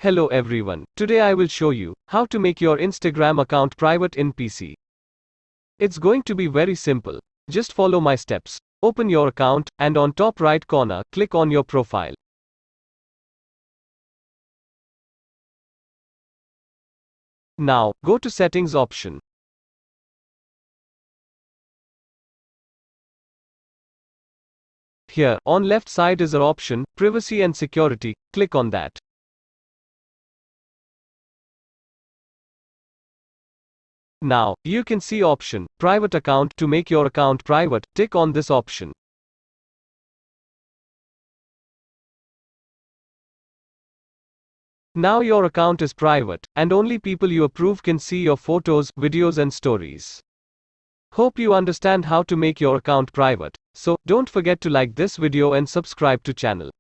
Hello everyone. Today I will show you how to make your Instagram account private in PC. It's going to be very simple. Just follow my steps. Open your account and on top right corner, click on your profile. Now, go to settings option. Here, on left side is our option, privacy and security. Click on that. Now, you can see option, private account. To make your account private, tick on this option. Now your account is private, and only people you approve can see your photos, videos and stories. Hope you understand how to make your account private. So, don't forget to like this video and subscribe to channel.